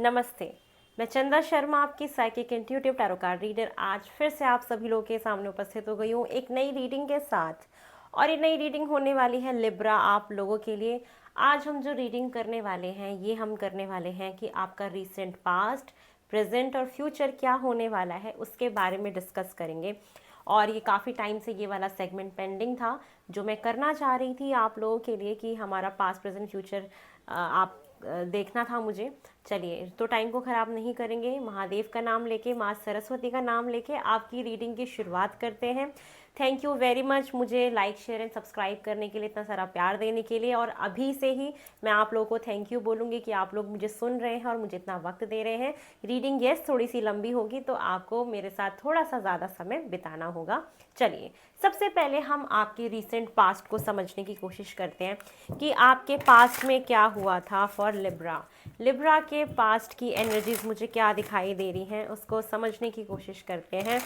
नमस्ते, मैं चंदा शर्मा आपकी psychic intuitive tarot card reader आज फिर से आप सभी लोगों के सामने उपस्थित हो गई हूँ एक नई रीडिंग के साथ। और ये नई रीडिंग होने वाली है लिब्रा आप लोगों के लिए। आज हम जो रीडिंग करने वाले हैं ये हम करने वाले हैं कि आपका रीसेंट पास्ट, प्रेजेंट और फ्यूचर क्या होने वाला है उसके बारे में डिस्कस करेंगे। और ये काफ़ी टाइम से ये वाला सेगमेंट पेंडिंग था जो मैं करना चाह रही थी आप लोगों के लिए कि हमारा पास्ट प्रेजेंट फ्यूचर आप देखना था मुझे। चलिए तो टाइम को ख़राब नहीं करेंगे, महादेव का नाम लेके, माँ सरस्वती का नाम लेके आपकी रीडिंग की शुरुआत करते हैं। थैंक यू वेरी मच मुझे लाइक शेयर एंड सब्सक्राइब करने के लिए, इतना सारा प्यार देने के लिए। और अभी से ही मैं आप लोगों को थैंक यू बोलूँगी कि आप लोग मुझे सुन रहे हैं और मुझे इतना वक्त दे रहे हैं। रीडिंग यस थोड़ी सी लंबी होगी तो आपको मेरे साथ थोड़ा सा ज़्यादा समय बिताना होगा। चलिए सबसे पहले हम आपके रिसेंट पास्ट को समझने की कोशिश करते हैं कि आपके पास्ट में क्या हुआ था फॉर लिब्रा। लिब्रा के पास्ट की एनर्जीज मुझे क्या दिखाई दे रही हैं उसको समझने की कोशिश करते हैं।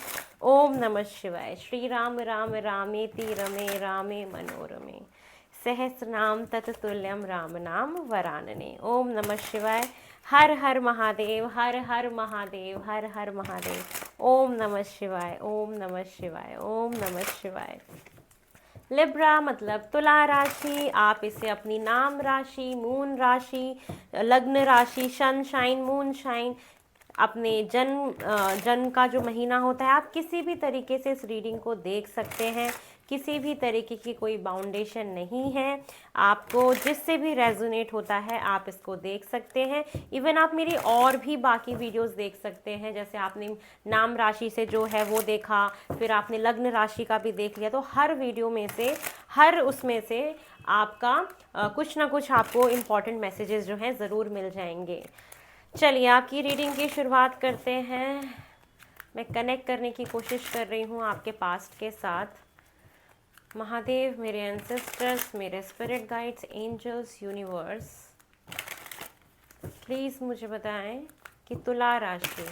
ओम नमः शिवाय। श्री राम राम रामेति रमे रामे मनोरमे सहस्रनाम तत्तुल्यम राम नाम वरानने। ओम नमः शिवाय। हर हर महादेव, हर हर महादेव, हर हर महादेव। ओम नमः शिवाय, ओम नमः शिवाय, ओम नमः शिवाय। लिब्रा मतलब तुला राशि। आप इसे अपनी नाम राशि, मून राशि, लग्न राशि, सनशाइन, मून शाइन, अपने जन्म का जो महीना होता है, आप किसी भी तरीके से इस रीडिंग को देख सकते हैं। किसी भी तरीके की कोई बाउंडेशन नहीं है। आपको जिससे भी रेजोनेट होता है आप इसको देख सकते हैं। इवन आप मेरी और भी बाकी वीडियोस देख सकते हैं, जैसे आपने नाम राशि से जो है वो देखा, फिर आपने लग्न राशि का भी देख लिया। तो हर वीडियो में से, हर उसमें से आपका कुछ ना कुछ आपको इम्पॉर्टेंट मैसेजेस जो हैं ज़रूर मिल जाएंगे। चलिए आपकी रीडिंग की शुरुआत करते हैं। मैं कनेक्ट करने की कोशिश कर रही हूँ आपके पास्ट के साथ। महादेव, मेरे एंसेस्टर्स, मेरे spirit guides, angels, universe, please मुझे बताएं कि तुला राशि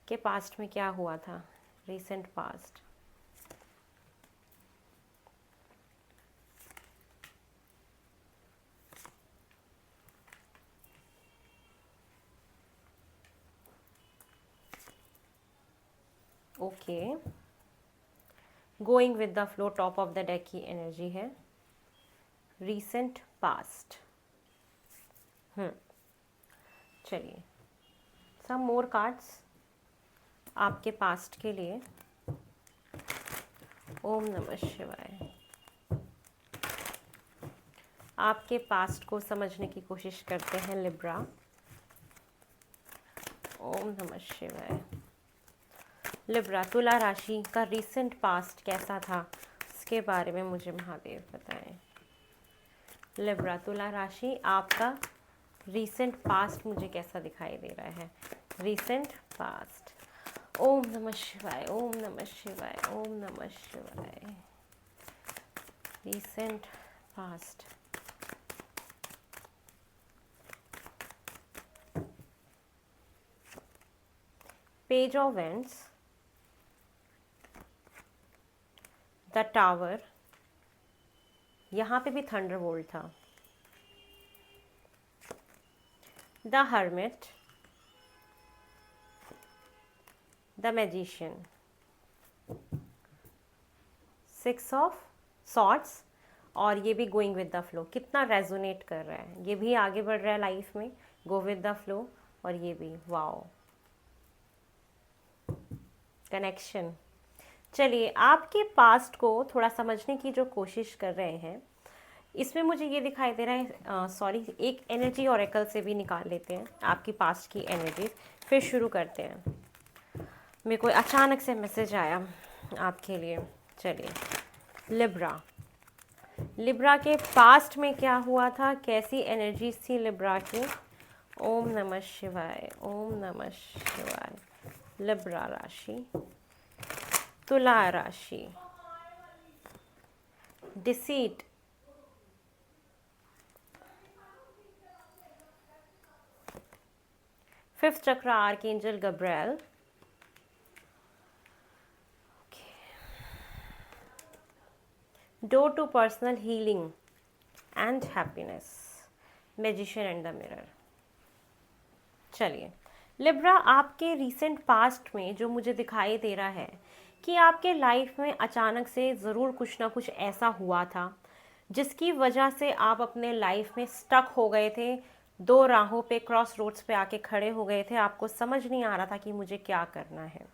के पास्ट में क्या हुआ था, recent past. Okay, going with the flow, top of the deck की एनर्जी है। Recent past. चलिए सम मोर कार्ड्स आपके पास्ट के लिए। ओम नमः शिवाय। आपके पास्ट को समझने की कोशिश करते हैं लिब्रा। ओम नमः शिवाय। लिब्रा, तुला राशि का रीसेंट पास्ट कैसा था उसके बारे में मुझे महादेव बताएं। लिब्रा, तुला राशि, आपका रीसेंट पास्ट मुझे कैसा दिखाई दे रहा है। Recent past. ओम नमः शिवाय, ओम नमः शिवाय, ओम नमः शिवाय। Recent past. Page of vents, the tower, यहाँ पे भी थंडरबोल्ट था। The hermit, the magician, six of swords, और ये भी गोइंग विद द फ्लो। कितना रेजोनेट कर रहा है, ये भी आगे बढ़ रहा है लाइफ में, गो विद द फ्लो। और ये भी वाओ, कनेक्शन। चलिए आपके पास्ट को थोड़ा समझने की जो कोशिश कर रहे हैं, इसमें मुझे ये दिखाई दे रहा है, सॉरी, एक एनर्जी ऑरेकल से भी निकाल लेते हैं आपकी पास्ट की एनर्जी, फिर शुरू करते हैं। मेरे को अचानक से मैसेज आया आपके लिए। चलिए लिब्रा, लिब्रा के पास्ट में क्या हुआ था, कैसी एनर्जीज थी लिब्रा की। ओम नमः शिवाय, ओम नमः शिवाय। लिब्रा राशि, तुला राशि, deceit, fifth chakra, archangel Gabriel, door to personal healing and happiness, magician and the mirror. चलिए लिब्रा, आपके रीसेंट पास्ट में जो मुझे दिखाई दे रहा है कि आपके लाइफ में अचानक से ज़रूर कुछ ना कुछ ऐसा हुआ था जिसकी वजह से आप अपने लाइफ में स्टक हो गए थे, दो राहों पे, क्रॉस रोड्स पे आके खड़े हो गए थे। आपको समझ नहीं आ रहा था कि मुझे क्या करना है।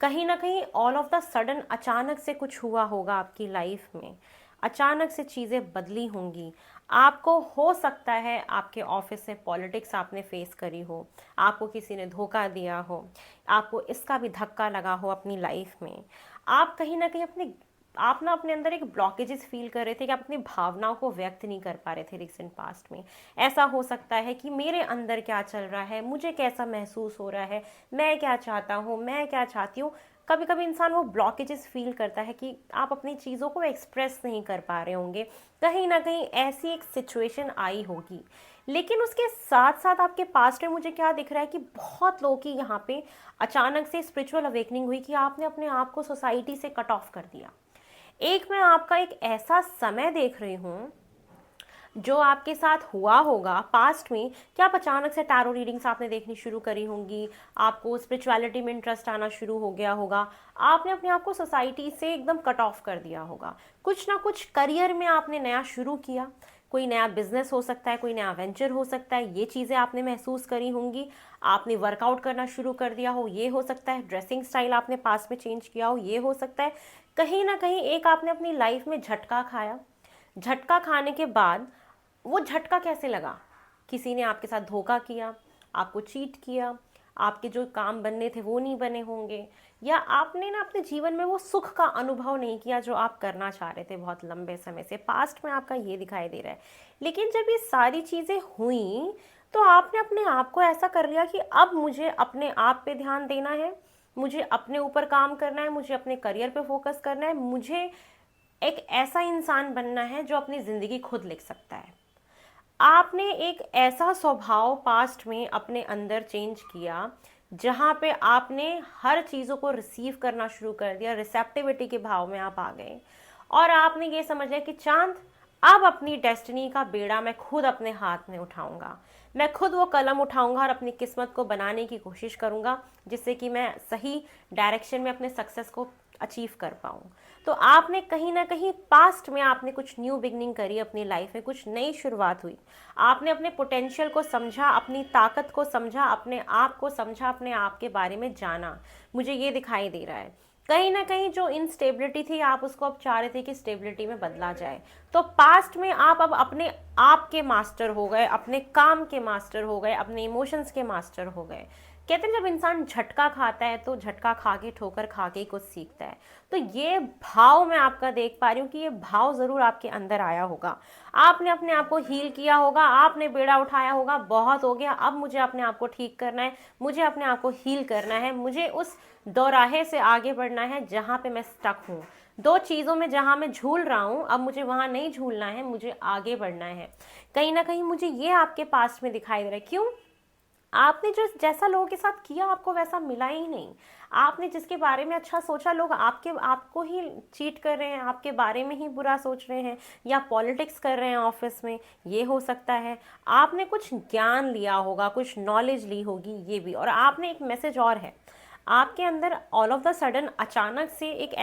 कहीं ना कहीं ऑल ऑफ द सडन अचानक से कुछ हुआ होगा आपकी लाइफ में, अचानक से चीज़ें बदली होंगी। आपको हो सकता है आपके ऑफिस में पॉलिटिक्स आपने फेस करी हो, आपको किसी ने धोखा दिया हो, आपको इसका भी धक्का लगा हो अपनी लाइफ में। आप कहीं ना कहीं आप ना अपने अंदर एक ब्लॉकेजेस फील कर रहे थे कि आप अपनी भावनाओं को व्यक्त नहीं कर पा रहे थे रिसेंट पास्ट में। ऐसा हो सकता है कि मेरे अंदर क्या चल रहा है, मुझे कैसा महसूस हो रहा है, मैं क्या चाहता हूँ, मैं क्या चाहती हूँ। कभी कभी इंसान वो ब्लॉकेजेस फील करता है कि आप अपनी चीज़ों को एक्सप्रेस नहीं कर पा रहे होंगे। कहीं ना कहीं ऐसी एक सिचुएशन आई होगी। लेकिन उसके साथ साथ आपके पास्ट में मुझे क्या दिख रहा है कि बहुत लोगों की यहाँ पे अचानक से स्पिरिचुअल अवेकनिंग हुई कि आपने अपने आप को सोसाइटी से कट ऑफ कर दिया। एक मैं आपका एक ऐसा समय देख रही हूँ जो आपके साथ हुआ होगा पास्ट में कि आप अचानक से टैरो रीडिंग्स आपने देखनी शुरू करी होंगी, आपको स्पिरिचुअलिटी में इंटरेस्ट आना शुरू हो गया होगा, आपने अपने आप को सोसाइटी से एकदम कट ऑफ कर दिया होगा। कुछ ना कुछ करियर में आपने नया शुरू किया, कोई नया बिजनेस हो सकता है, कोई नया वेंचर हो सकता है, ये चीज़ें आपने महसूस करी होंगी। आपने वर्कआउट करना शुरू कर दिया हो, ये हो सकता है। ड्रेसिंग स्टाइल आपने पास में चेंज किया हो, ये हो सकता है। कहीं ना कहीं एक आपने अपनी लाइफ में झटका खाया। झटका खाने के बाद वो झटका कैसे लगा? किसी ने आपके साथ धोखा किया, आपको चीट किया, आपके जो काम बनने थे वो नहीं बने होंगे, या आपने ना अपने जीवन में वो सुख का अनुभव नहीं किया जो आप करना चाह रहे थे बहुत लंबे समय से। पास्ट में आपका ये दिखाई दे रहा है। लेकिन जब ये सारी चीज़ें हुई तो आपने अपने आप को ऐसा कर लिया कि अब मुझे अपने आप पे ध्यान देना है, मुझे अपने ऊपर काम करना है, मुझे अपने करियर पे फोकस करना है, मुझे एक ऐसा इंसान बनना है जो अपनी ज़िंदगी खुद लिख सकता है। आपने एक ऐसा स्वभाव पास्ट में अपने अंदर चेंज किया जहाँ पे आपने हर चीज़ों को रिसीव करना शुरू कर दिया, रिसेप्टिविटी के भाव में आप आ गए। और आपने ये समझ लिया कि चांद, अब अपनी डेस्टिनी का बेड़ा मैं खुद अपने हाथ में उठाऊंगा, मैं खुद वो कलम उठाऊंगा और अपनी किस्मत को बनाने की कोशिश करूंगा जिससे कि मैं सही डायरेक्शन में अपने सक्सेस को अचीव कर पाऊँ। तो आपने कहीं ना कहीं पास्ट में आपने कुछ न्यू बिगनिंग करी अपनी लाइफ में, कुछ नई शुरुआत हुई। आपने अपने पोटेंशियल को समझा, अपनी ताकत को समझा, अपने आप को समझा, अपने आप के बारे में जाना। मुझे ये दिखाई दे रहा है कहीं ना कहीं जो इनस्टेबिलिटी थी आप उसको अब चाह रहे थे कि स्टेबिलिटी में बदला जाए। तो पास्ट में आप अब अपने आप के मास्टर हो गए, अपने काम के मास्टर हो गए, अपने इमोशंस के मास्टर हो गए। कहते हैं जब इंसान झटका खाता है तो झटका खा के, ठोकर खा के कुछ सीखता है। तो ये भाव मैं आपका देख पा रही हूँ कि ये भाव ज़रूर आपके अंदर आया होगा। आपने अपने आप को हील किया होगा, आपने बेड़ा उठाया होगा, बहुत हो गया, अब मुझे अपने आप को ठीक करना है, मुझे अपने आप को हील करना है, मुझे उस दोराहे से आगे बढ़ना है जहाँ पे मैं स्टक हूँ, दो चीज़ों में जहाँ मैं झूल रहा हूँ, अब मुझे वहाँ नहीं झूलना है, मुझे आगे बढ़ना है। कहीं ना कहीं मुझे ये आपके पास में दिखाई दे रहा है। क्यों? आपने जो जैसा लोगों के साथ किया आपको वैसा मिला ही नहीं। आपने जिसके बारे में अच्छा सोचा लोग आपको ही चीट कर रहे हैं, आपके बारे में ही बुरा सोच रहे हैं, या पॉलिटिक्स कर रहे हैं ऑफिस में, ये हो सकता है। आपने कुछ ज्ञान लिया होगा, कुछ नॉलेज ली होगी, ये भी। और आपने एक मैसेज और है आपके अंदर, ऑल ऑफ द सडन अचानक से एक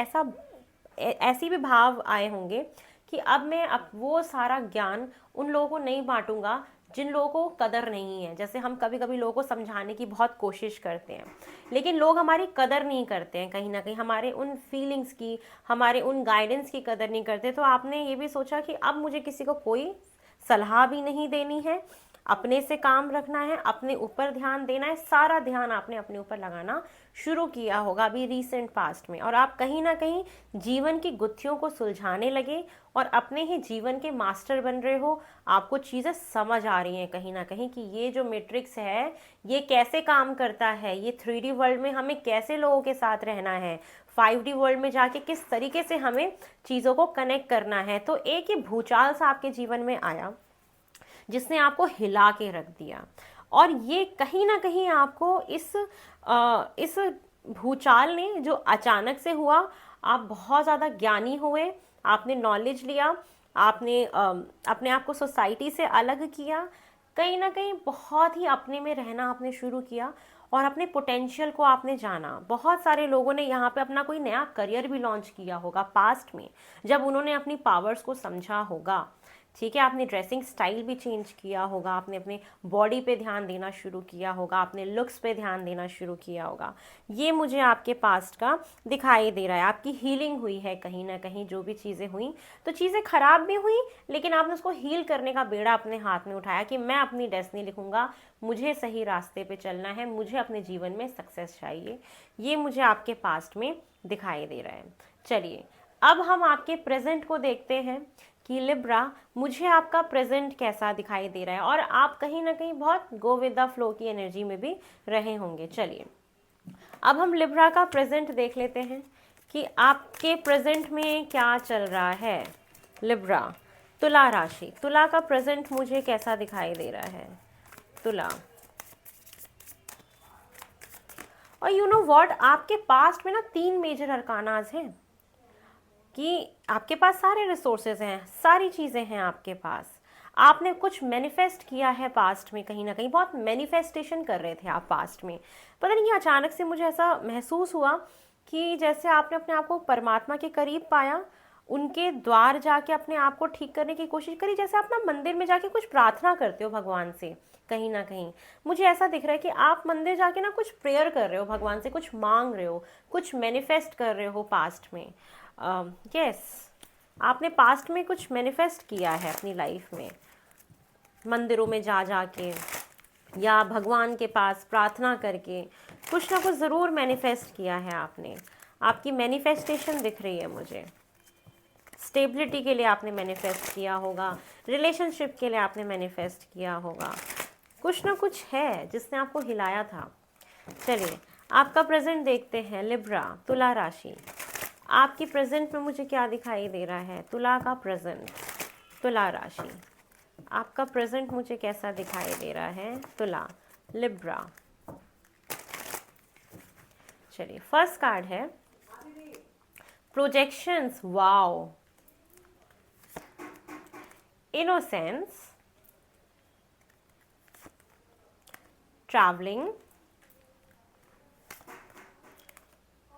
ऐसी भी भाव आए होंगे कि अब मैं वो सारा ज्ञान उन लोगों को नहीं बांटूंगा जिन लोगों को कदर नहीं है। जैसे हम कभी कभी लोगों को समझाने की बहुत कोशिश करते हैं लेकिन लोग हमारी कदर नहीं करते हैं, कहीं ना कहीं हमारे उन फीलिंग्स की, हमारे उन गाइडेंस की कदर नहीं करते। तो आपने ये भी सोचा कि अब मुझे किसी को कोई सलाह भी नहीं देनी है, अपने से काम रखना है, अपने ऊपर ध्यान देना है। सारा ध्यान आपने अपने ऊपर लगाना शुरू किया होगा अभी रिसेंट पास्ट में, और आप कहीं ना कहीं जीवन की गुत्थियों को सुलझाने लगे और अपने ही जीवन के मास्टर बन रहे हो। आपको चीज़ें समझ आ रही हैं कहीं ना कहीं कि ये जो मैट्रिक्स है ये कैसे काम करता है, ये 3D वर्ल्ड में हमें कैसे लोगों के साथ रहना है, 5D वर्ल्ड में जाके किस तरीके से हमें चीज़ों को कनेक्ट करना है। तो एक ही भूचाल सा आपके जीवन में आया जिसने आपको हिला के रख दिया, और ये कहीं ना कहीं आपको इस भूचाल ने जो अचानक से हुआ, आप बहुत ज़्यादा ज्ञानी हुए, आपने नॉलेज लिया, आपने अपने आप को सोसाइटी से अलग किया, कहीं ना कहीं बहुत ही अपने में रहना आपने शुरू किया और अपने पोटेंशियल को आपने जाना। बहुत सारे लोगों ने यहाँ पे अपना कोई नया करियर भी लॉन्च किया होगा पास्ट में, जब उन्होंने अपनी पावर्स को समझा होगा। ठीक है, आपने ड्रेसिंग स्टाइल भी चेंज किया होगा, आपने अपने बॉडी पे ध्यान देना शुरू किया होगा, आपने लुक्स पे ध्यान देना शुरू किया होगा। ये मुझे आपके पास्ट का दिखाई दे रहा है। आपकी हीलिंग हुई है कहीं ना कहीं, जो भी चीज़ें हुई, तो चीज़ें खराब भी हुई, लेकिन आपने उसको हील करने का बेड़ा अपने हाथ में उठाया कि मैं अपनी डेस्टिनी लिखूंगा, मुझे सही रास्ते पे चलना है, मुझे अपने जीवन में सक्सेस चाहिए। ये मुझे आपके पास्ट में दिखाई दे रहा है। चलिए, अब हम आपके प्रेजेंट को देखते हैं कि लिब्रा, मुझे आपका प्रेजेंट कैसा दिखाई दे रहा है। और आप कहीं ना कहीं बहुत गो विद द फ्लो की एनर्जी में भी रहे होंगे। चलिए, अब हम लिब्रा का प्रेजेंट देख लेते हैं कि आपके प्रेजेंट में क्या चल रहा है। लिब्रा, तुला राशि, तुला का प्रेजेंट मुझे कैसा दिखाई दे रहा है। तुला, और यू नो व्हाट, आपके पास्ट में ना 3 मेजर अरकानाज हैं कि आपके पास सारे रिसोर्सेज हैं, सारी चीज़ें हैं आपके पास। आपने कुछ मैनिफेस्ट किया है पास्ट में, कहीं ना कहीं बहुत मैनिफेस्टेशन कर रहे थे आप पास्ट में। पता नहीं, अचानक से मुझे ऐसा महसूस हुआ कि जैसे आपने अपने आप को परमात्मा के करीब पाया, उनके द्वार जाके अपने आप को ठीक करने की कोशिश करी, जैसे आप ना मंदिर में जाके कुछ प्रार्थना करते हो भगवान से। कहीं ना कहीं मुझे ऐसा दिख रहा है कि आप मंदिर जाके ना कुछ प्रेयर कर रहे हो भगवान से, कुछ मांग रहे हो, कुछ मैनिफेस्ट कर रहे हो पास्ट में। यस, आपने पास्ट में कुछ मैनिफेस्ट किया है अपनी लाइफ में, मंदिरों में जा के या भगवान के पास प्रार्थना करके कुछ ना कुछ ज़रूर मैनिफेस्ट किया है आपने। आपकी मैनिफेस्टेशन दिख रही है मुझे। स्टेबिलिटी के लिए आपने मैनिफेस्ट किया होगा, रिलेशनशिप के लिए आपने मैनिफेस्ट किया होगा, कुछ ना कुछ है जिसने आपको हिलाया था। चलिए, आपका प्रेजेंट देखते हैं। लिब्रा, तुला राशि, आपकी प्रेजेंट में मुझे क्या दिखाई दे रहा है। तुला का प्रेजेंट, तुला राशि, आपका प्रेजेंट मुझे कैसा दिखाई दे रहा है। तुला, लिब्रा। चलिए, फर्स्ट कार्ड है projections. Wow, innocence, travelling,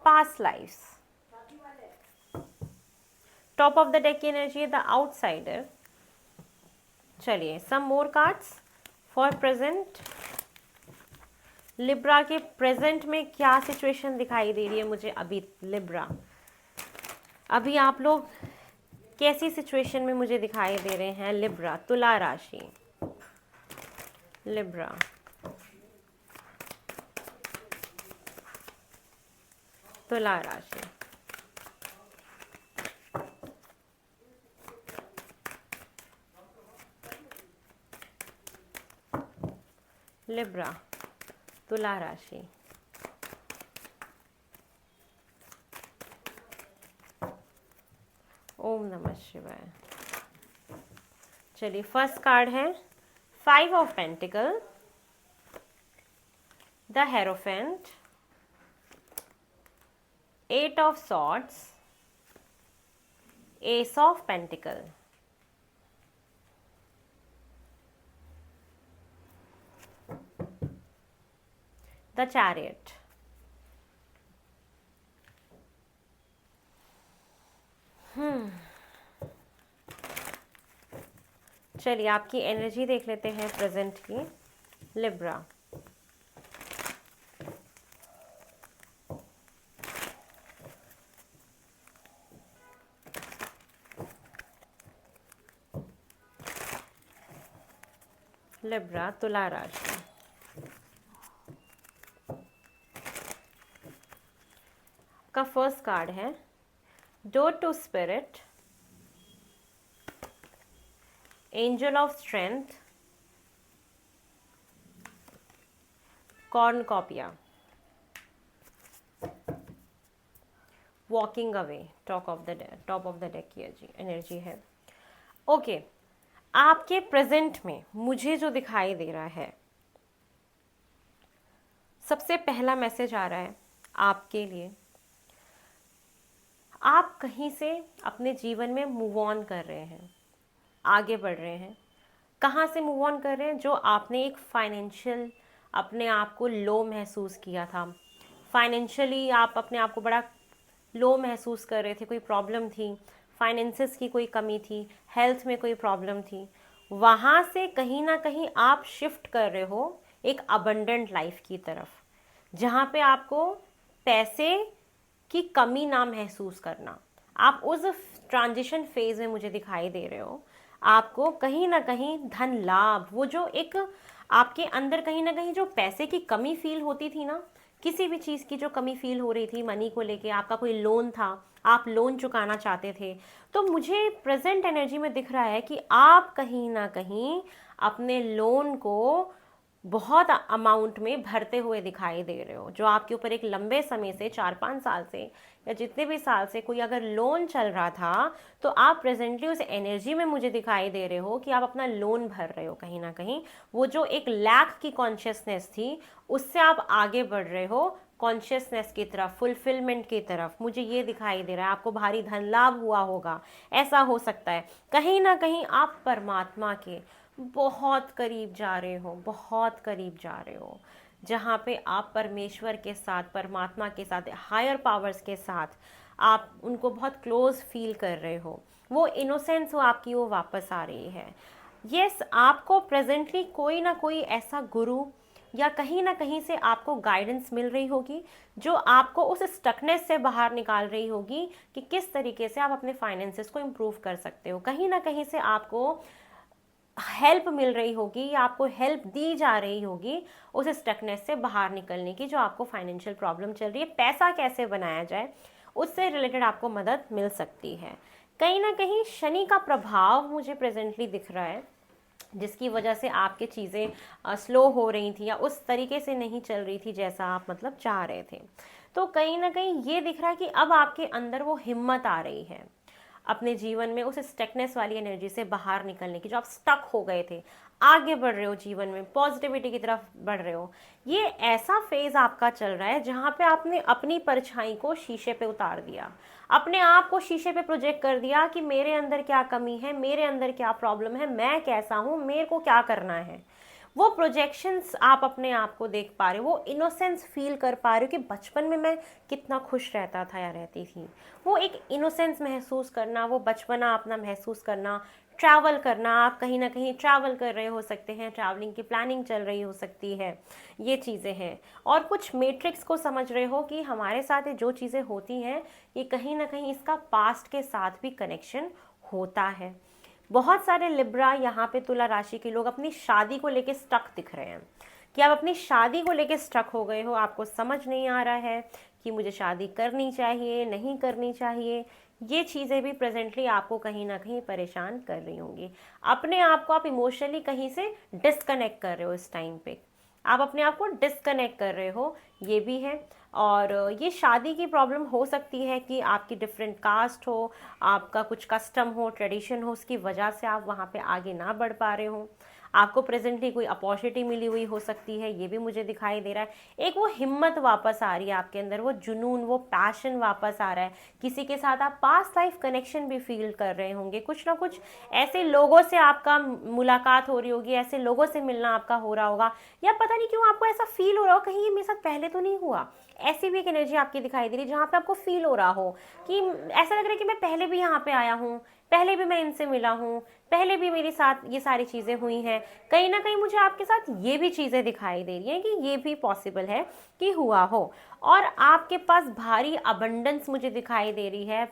past lifes. Top of the deck की एनर्जी है द आउटसाइडर। चलिए, some more cards for present. Libra के प्रेजेंट में क्या सिचुएशन दिखाई दे रही है मुझे अभी। लिब्रा, अभी आप लोग कैसी सिचुएशन में मुझे दिखाई दे रहे हैं। लिब्रा, तुला राशि, लिब्रा, तुला राशि, लिब्रा, तुला राशि। ओम नमः शिवाय। चलिए, फर्स्ट कार्ड है 5 of pentacle, the hierophant, 8 of swords, S of pentacle. The chariot. चलिए, आपकी एनर्जी देख लेते हैं प्रेजेंट की। लिब्रा, लिब्रा, तुला राशि। का फर्स्ट कार्ड है door to spirit, angel of strength, cornucopia, walking away. Top of the deck की एनर्जी है। ओके, आपके प्रेजेंट में मुझे जो दिखाई दे रहा है, सबसे पहला मैसेज आ रहा है आपके लिए, आप कहीं से अपने जीवन में मूव ऑन कर रहे हैं, आगे बढ़ रहे हैं। कहाँ से मूव ऑन कर रहे हैं? जो आपने एक फाइनेंशियल अपने आप को लो महसूस किया था, फाइनेंशियली आप अपने आप को बड़ा लो महसूस कर रहे थे, कोई प्रॉब्लम थी, फाइनेंसेस की कोई कमी थी, हेल्थ में कोई प्रॉब्लम थी, वहाँ से कहीं ना कहीं आप शिफ्ट कर रहे हो एक अबंडेंट लाइफ की तरफ, जहाँ पे आपको पैसे की कमी ना महसूस करना। आप उस ट्रांजिशन फेज में मुझे दिखाई दे रहे हो। आपको कहीं ना कहीं धन लाभ, वो जो एक आपके अंदर कहीं ना कहीं जो पैसे की कमी फील होती थी ना, किसी भी चीज़ की जो कमी फील हो रही थी मनी को लेके, आपका कोई लोन था, आप लोन चुकाना चाहते थे, तो मुझे प्रेजेंट एनर्जी में दिख रहा है कि आप कहीं ना कहीं अपने लोन को बहुत अमाउंट में भरते हुए दिखाई दे रहे हो। जो आपके ऊपर एक लंबे समय से 4-5 साल से या जितने भी साल से कोई अगर लोन चल रहा था, तो आप प्रेजेंटली उस एनर्जी में मुझे दिखाई दे रहे हो कि आप अपना लोन भर रहे हो कहीं ना कहीं। वो जो एक लैक की कॉन्शियसनेस थी, उससे आप आगे बढ़ रहे हो कॉन्शियसनेस की तरफ, फुलफिलमेंट की तरफ। मुझे ये दिखाई दे रहा है आपको भारी धन लाभ हुआ होगा, ऐसा हो सकता है। कहीं ना कहीं आप परमात्मा के बहुत करीब जा रहे हो, बहुत करीब जा रहे हो, जहाँ पे आप परमेश्वर के साथ, परमात्मा के साथ, हायर पावर्स के साथ आप उनको बहुत क्लोज फील कर रहे हो। वो इनोसेंस वो आपकी वो वापस आ रही है। यस, आपको प्रेजेंटली कोई ना कोई ऐसा गुरु या कहीं ना कहीं से आपको गाइडेंस मिल रही होगी, जो आपको उस स्टकनेस से बाहर निकाल रही होगी कि किस तरीके से आप अपने फाइनेंसेस को इम्प्रूव कर सकते हो। कहीं ना कहीं से आपको हेल्प मिल रही होगी या आपको हेल्प दी जा रही होगी उस स्टकनेस से बाहर निकलने की, जो आपको फाइनेंशियल प्रॉब्लम चल रही है, पैसा कैसे बनाया जाए, उससे रिलेटेड आपको मदद मिल सकती है। कहीं ना कहीं शनि का प्रभाव मुझे प्रेजेंटली दिख रहा है, जिसकी वजह से आपकी चीज़ें स्लो हो रही थी या उस तरीके से नहीं चल रही थी जैसा आप मतलब चाह रहे थे। तो कहीं ना कहीं ये दिख रहा है कि अब आपके अंदर वो हिम्मत आ रही है अपने जीवन में उस स्टकनेस वाली एनर्जी से बाहर निकलने की। जो आप स्टक हो गए थे, आगे बढ़ रहे हो जीवन में, पॉजिटिविटी की तरफ बढ़ रहे हो। ये ऐसा फेज आपका चल रहा है जहाँ पे आपने अपनी परछाई को शीशे पे उतार दिया, अपने आप को शीशे पे प्रोजेक्ट कर दिया कि मेरे अंदर क्या कमी है, मेरे अंदर क्या प्रॉब्लम है, मैं कैसा हूँ, मेरे को क्या करना है। वो प्रोजेक्शंस आप अपने आप को देख पा रहे हो, वो इनोसेंस फील कर पा रहे हो कि बचपन में मैं कितना खुश रहता था या रहती थी। वो एक इनोसेंस महसूस करना, वो बचपना अपना महसूस करना, ट्रैवल करना, आप कहीं ना कहीं ट्रैवल कर रहे हो सकते हैं, ट्रैवलिंग की प्लानिंग चल रही हो सकती है, ये चीज़ें हैं। और कुछ मैट्रिक्स को समझ रहे हो कि हमारे साथ ये जो चीज़ें होती हैं, ये कहीं ना कहीं इसका पास्ट के साथ भी कनेक्शन होता है। बहुत सारे लिब्रा यहाँ पे तुला राशि के लोग अपनी शादी को लेके स्टक दिख रहे हैं, कि आप अपनी शादी को लेके स्टक हो गए हो। आपको समझ नहीं आ रहा है कि मुझे शादी करनी चाहिए, नहीं करनी चाहिए। ये चीज़ें भी प्रेजेंटली आपको कहीं ना कहीं परेशान कर रही होंगी। अपने आप को आप इमोशनली कहीं से डिस्कनेक्ट कर रहे हो इस टाइम पे, आप अपने आप को डिस्कनेक्ट कर रहे हो, ये भी है। और ये शादी की प्रॉब्लम हो सकती है कि आपकी डिफरेंट कास्ट हो, आपका कुछ कस्टम हो, ट्रेडिशन हो, उसकी वजह से आप वहाँ पे आगे ना बढ़ पा रहे हो। आपको प्रेजेंटली कोई अपॉर्चुनिटी मिली हुई हो सकती है, ये भी मुझे दिखाई दे रहा है। एक वो हिम्मत वापस आ रही है आपके अंदर, वो जुनून, वो पैशन वापस आ रहा है। किसी के साथ आप पास्ट लाइफ कनेक्शन भी फील कर रहे होंगे, कुछ ना कुछ ऐसे लोगों से आपका मुलाकात हो रही होगी, ऐसे लोगों से मिलना आपका हो रहा होगा, या पता नहीं क्यों आपको ऐसा फील हो रहा हो कहीं ये मेरे साथ पहले तो नहीं हुआ। ऐसी भी एक एनर्जी आपकी दिखाई दे रही है जहाँ पे आपको फील हो रहा हो कि ऐसा लग रहा है कि मैं पहले भी यहाँ पे आया हूँ, पहले भी मैं इनसे मिला हूँ, पहले भी मेरे साथ ये सारी चीज़ें हुई हैं। कहीं ना कहीं मुझे आपके साथ ये भी चीज़ें दिखाई दे रही हैं कि ये भी पॉसिबल है कि हुआ हो। और आपके पास भारी अबंडेंस मुझे दिखाई दे रही है,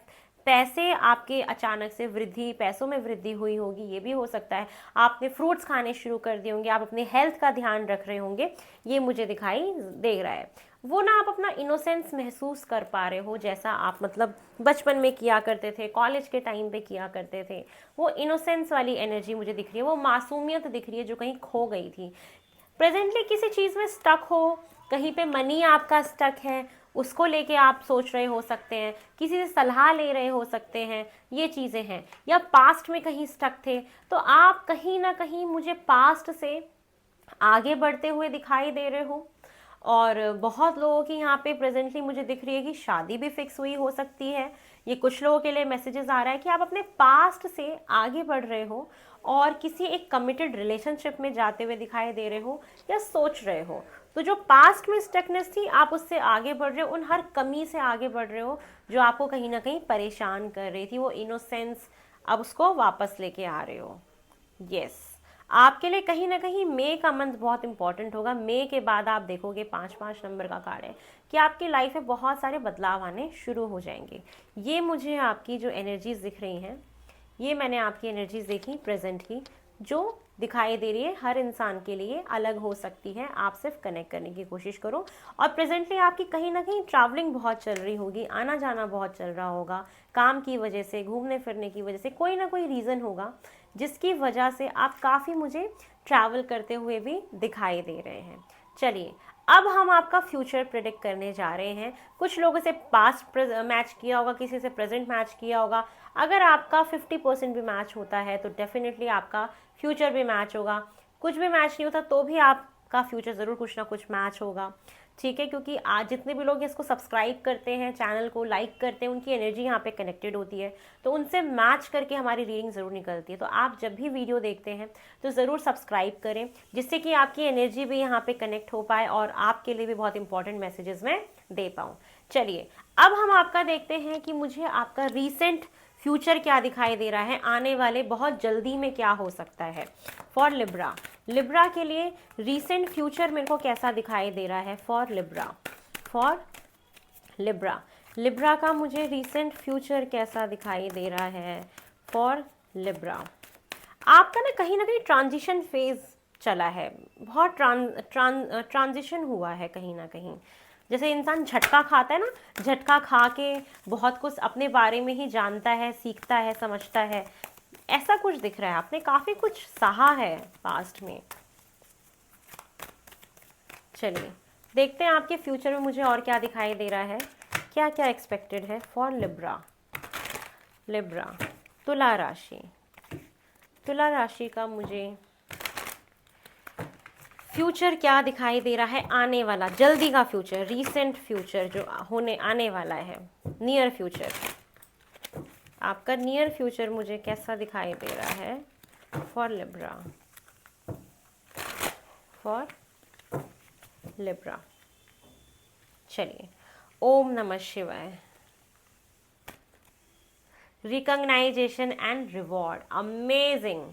पैसे आपके अचानक से वृद्धि, पैसों में वृद्धि हुई होगी, ये भी हो सकता है। आपने फ्रूट्स खाने शुरू कर दिए होंगे, आप अपने हेल्थ का ध्यान रख रहे होंगे, ये मुझे दिखाई दे रहा है। वो ना आप अपना इनोसेंस महसूस कर पा रहे हो, जैसा आप मतलब बचपन में किया करते थे, कॉलेज के टाइम पे किया करते थे। वो इनोसेंस वाली एनर्जी मुझे दिख रही है, वो मासूमियत दिख रही है जो कहीं खो गई थी। प्रेजेंटली किसी चीज़ में स्टक हो, कहीं पे मनी आपका स्टक है, उसको लेके आप सोच रहे हो सकते हैं, किसी से सलाह ले रहे हो सकते हैं, ये चीज़ें हैं। या पास्ट में कहीं स्टक थे, तो आप कहीं ना कहीं मुझे पास्ट से आगे बढ़ते हुए दिखाई दे रहे हो। और बहुत लोगों की यहाँ पे प्रेजेंटली मुझे दिख रही है कि शादी भी फिक्स हुई हो सकती है। ये कुछ लोगों के लिए मैसेजेस आ रहा है कि आप अपने पास्ट से आगे बढ़ रहे हो और किसी एक कमिटेड रिलेशनशिप में जाते हुए दिखाई दे रहे हो या सोच रहे हो। तो जो पास्ट में स्टकनेस थी, आप उससे आगे बढ़ रहे हो, उन हर कमी से आगे बढ़ रहे हो जो आपको कहीं ना कहीं परेशान कर रही थी, वो इनोसेंस अब उसको वापस लेके आ रहे हो। यस, आपके लिए कहीं ना कहीं मई का मंथ बहुत इंपॉर्टेंट होगा। मई के बाद आप देखोगे 5-5 नंबर का कार्ड है कि आपकी लाइफ में बहुत सारे बदलाव आने शुरू हो जाएंगे। ये मुझे आपकी जो एनर्जीज दिख रही हैं, ये मैंने आपकी एनर्जीज देखी प्रेजेंट की, जो दिखाई दे रही है हर इंसान के लिए अलग हो सकती है। आप सिर्फ कनेक्ट करने की कोशिश करो। और प्रेजेंटली आपकी कहीं ना कहीं ट्रैवलिंग बहुत चल रही होगी, आना जाना बहुत चल रहा होगा, काम की वजह से, घूमने फिरने की वजह से, कोई ना कोई रीज़न होगा जिसकी वजह से आप काफ़ी मुझे ट्रैवल करते हुए भी दिखाई दे रहे हैं। चलिए, अब हम आपका फ्यूचर प्रिडिक्ट करने जा रहे हैं। कुछ लोगों से पास्ट मैच किया होगा, किसी से प्रेजेंट मैच किया होगा। अगर आपका 50% भी मैच होता है तो डेफिनेटली आपका फ्यूचर भी मैच होगा। कुछ भी मैच नहीं होता तो भी आपका फ्यूचर ज़रूर कुछ ना कुछ मैच होगा, ठीक है। क्योंकि आज जितने भी लोग इसको सब्सक्राइब करते हैं, चैनल को लाइक करते हैं, उनकी एनर्जी यहाँ पे कनेक्टेड होती है, तो उनसे मैच करके हमारी रीडिंग ज़रूर निकलती है। तो आप जब भी वीडियो देखते हैं तो ज़रूर सब्सक्राइब करें, जिससे कि आपकी एनर्जी भी यहाँ पे कनेक्ट हो पाए और आपके लिए भी बहुत इंपॉर्टेंट मैसेजेस मैं दे पाऊँ। चलिए, अब हम आपका देखते हैं कि मुझे आपका रीसेंट फ्यूचर क्या दिखाई दे रहा है, आने वाले बहुत जल्दी में क्या हो सकता है फॉर लिब्रा। लिब्रा के लिए रीसेंट फ्यूचर मेरे को कैसा दिखाई दे रहा है for Libra. For Libra, Libra का मुझे रीसेंट फ्यूचर कैसा दिखाई दे रहा है फॉर लिब्रा। आपका ना कहीं ट्रांजिशन फेज चला है, बहुत ट्रांजिशन हुआ है कहीं ना कहीं। जैसे इंसान झटका खाता है ना, झटका खा के बहुत कुछ अपने बारे में ही जानता है, सीखता है, समझता है, ऐसा कुछ दिख रहा है। आपने काफ़ी कुछ सहा है पास्ट में। चलिए, देखते हैं आपके फ्यूचर में मुझे और क्या दिखाई दे रहा है, क्या क्या एक्सपेक्टेड है फॉर लिब्रा। लिब्रा, तुला राशि। तुला राशि का मुझे फ्यूचर क्या दिखाई दे रहा है, आने वाला जल्दी का फ्यूचर, रीसेंट फ्यूचर जो होने आने वाला है, नियर फ्यूचर। आपका नियर फ्यूचर मुझे कैसा दिखाई दे रहा है फॉर लिब्रा। फॉर लिब्रा, चलिए, ओम नमः शिवाय। Recognition and reward, amazing.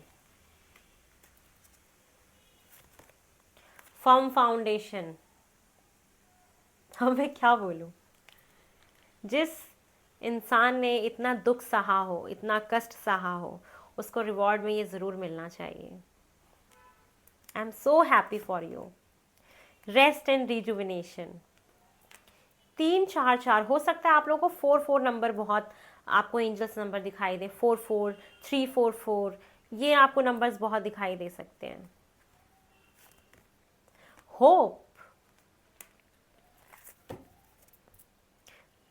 Firm foundation, मैं क्या बोलूं, जिस इंसान ने इतना दुख सहा हो, इतना कष्ट सहा हो, उसको रिवॉर्ड में ये ज़रूर मिलना चाहिए। I am so happy for you. Rest and rejuvenation, 3-4-4 हो सकता है आप लोगों को 4-4 नंबर बहुत आपको एंजल्स नंबर दिखाई दे, 4-4, 3-4-4, ये आपको नंबर्स बहुत दिखाई दे सकते हैं। Hope,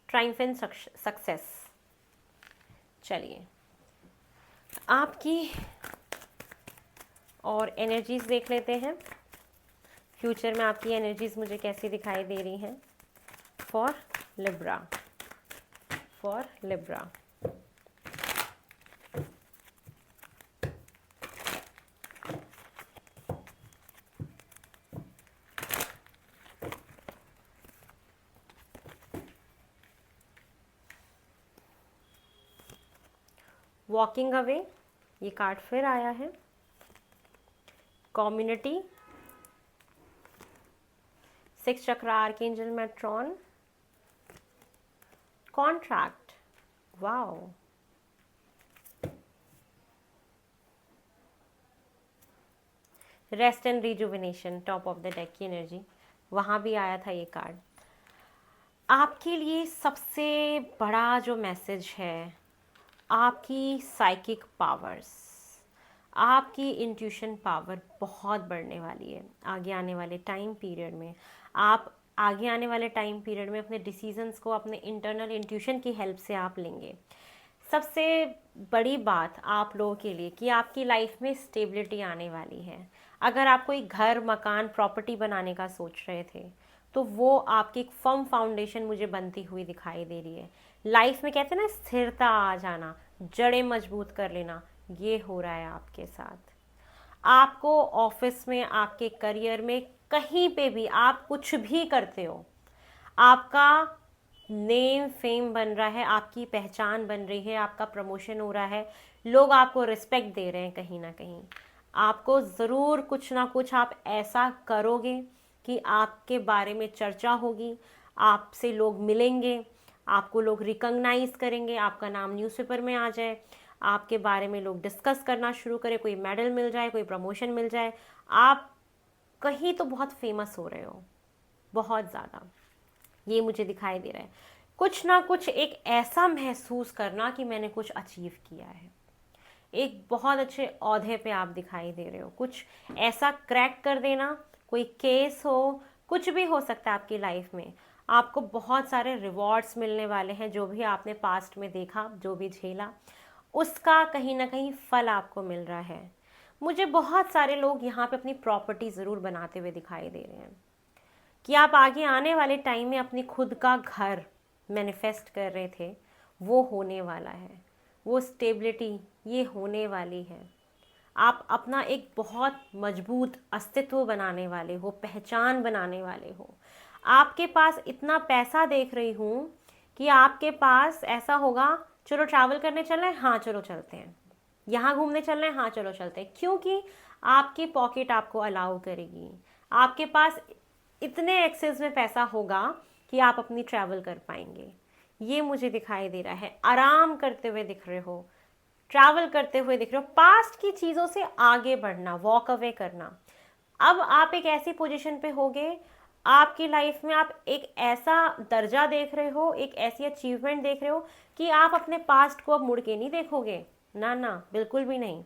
triumphant success. चलिए, आपकी और एनर्जीज देख लेते हैं। फ्यूचर में आपकी एनर्जीज मुझे कैसी दिखाई दे रही हैं for Libra. For Libra, walking away, ये कार्ड फिर आया है। Community, 6 chakra archangel Metatron. Contract, wow. Rest and rejuvenation, top of the deck की एनर्जी, वहाँ भी आया था ये कार्ड। आपके लिए सबसे बड़ा जो मैसेज है, आपकी साइकिक पावर्स, आपकी इंट्यूशन पावर बहुत बढ़ने वाली है आगे आने वाले टाइम पीरियड में। आप आगे आने वाले टाइम पीरियड में अपने डिसीजंस को अपने इंटरनल इंट्यूशन की हेल्प से आप लेंगे। सबसे बड़ी बात आप लोगों के लिए कि आपकी लाइफ में स्टेबिलिटी आने वाली है। अगर आप कोई घर, मकान, प्रॉपर्टी बनाने का सोच रहे थे तो वो आपकी एक फर्म फाउंडेशन मुझे बनती हुई दिखाई दे रही है। लाइफ में कहते हैं ना, स्थिरता आ जाना, जड़ें मजबूत कर लेना, ये हो रहा है आपके साथ। आपको ऑफिस में, आपके करियर में, कहीं पे भी आप कुछ भी करते हो, आपका नेम फेम बन रहा है, आपकी पहचान बन रही है, आपका प्रमोशन हो रहा है, लोग आपको रिस्पेक्ट दे रहे हैं कहीं ना कहीं। आपको ज़रूर कुछ ना कुछ आप ऐसा करोगे कि आपके बारे में चर्चा होगी, आपसे लोग मिलेंगे, आपको लोग रिकॉग्नाइज करेंगे, आपका नाम न्यूज़पेपर में आ जाए, आपके बारे में लोग डिस्कस करना शुरू करें, कोई मेडल मिल जाए, कोई प्रमोशन मिल जाए, आप कहीं तो बहुत फेमस हो रहे हो, बहुत ज़्यादा। ये मुझे दिखाई दे रहा है। कुछ ना कुछ एक ऐसा महसूस करना कि मैंने कुछ अचीव किया है, एक बहुत अच्छे ओहदे पे आप दिखाई दे रहे हो, कुछ ऐसा क्रैक कर देना, कोई केस हो, कुछ भी हो सकता है आपकी लाइफ में। आपको बहुत सारे रिवॉर्ड्स मिलने वाले हैं, जो भी आपने पास्ट में देखा, जो भी झेला, उसका कहीं ना कहीं फल आपको मिल रहा है। मुझे बहुत सारे लोग यहाँ पे अपनी प्रॉपर्टी ज़रूर बनाते हुए दिखाई दे रहे हैं कि आप आगे आने वाले टाइम में अपनी खुद का घर मैनिफेस्ट कर रहे थे, वो होने वाला है, वो स्टेबिलिटी ये होने वाली है। आप अपना एक बहुत मजबूत अस्तित्व बनाने वाले हो, पहचान बनाने वाले हो। आपके पास इतना पैसा देख रही हूँ कि आपके पास ऐसा होगा, चलो ट्रैवल करने चल रहे हैं, हाँ चलो चलते हैं, यहाँ घूमने चल रहे हैं, हाँ चलो चलते हैं, क्योंकि आपकी पॉकेट आपको अलाउ करेगी। आपके पास इतने एक्सेस में पैसा होगा कि आप अपनी ट्रैवल कर पाएंगे। ये मुझे दिखाई दे रहा है। आराम करते हुए दिख रहे हो, ट्रैवल करते हुए दिख रहे हो, पास्ट की चीज़ों से आगे बढ़ना, वॉक अवे करना। अब आप एक ऐसी पोजीशन पे होगे आपकी लाइफ में, आप एक ऐसा दर्जा देख रहे हो, एक ऐसी अचीवमेंट देख रहे हो कि आप अपने पास्ट को अब मुड़ के नहीं देखोगे। ना ना, बिल्कुल भी नहीं।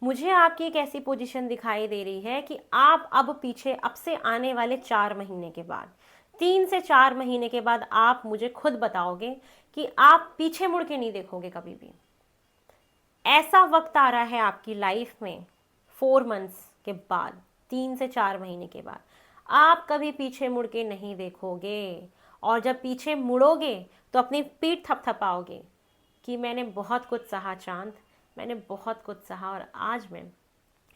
मुझे आपकी एक ऐसी पोजीशन दिखाई दे रही है कि आप अब पीछे, अब से आने वाले 4 महीने के बाद, 3 से 4 महीने के बाद आप मुझे खुद बताओगे कि आप पीछे मुड़ के नहीं देखोगे कभी भी। ऐसा वक्त आ रहा है आपकी लाइफ में 4 मंथ्स के बाद, 3 से 4 महीने के बाद आप कभी पीछे मुड़ के नहीं देखोगे। और जब पीछे मुड़ोगे तो अपनी पीठ थपथपाओगे कि मैंने बहुत कुछ सहा चांद, मैंने बहुत कुछ सहा और आज मैं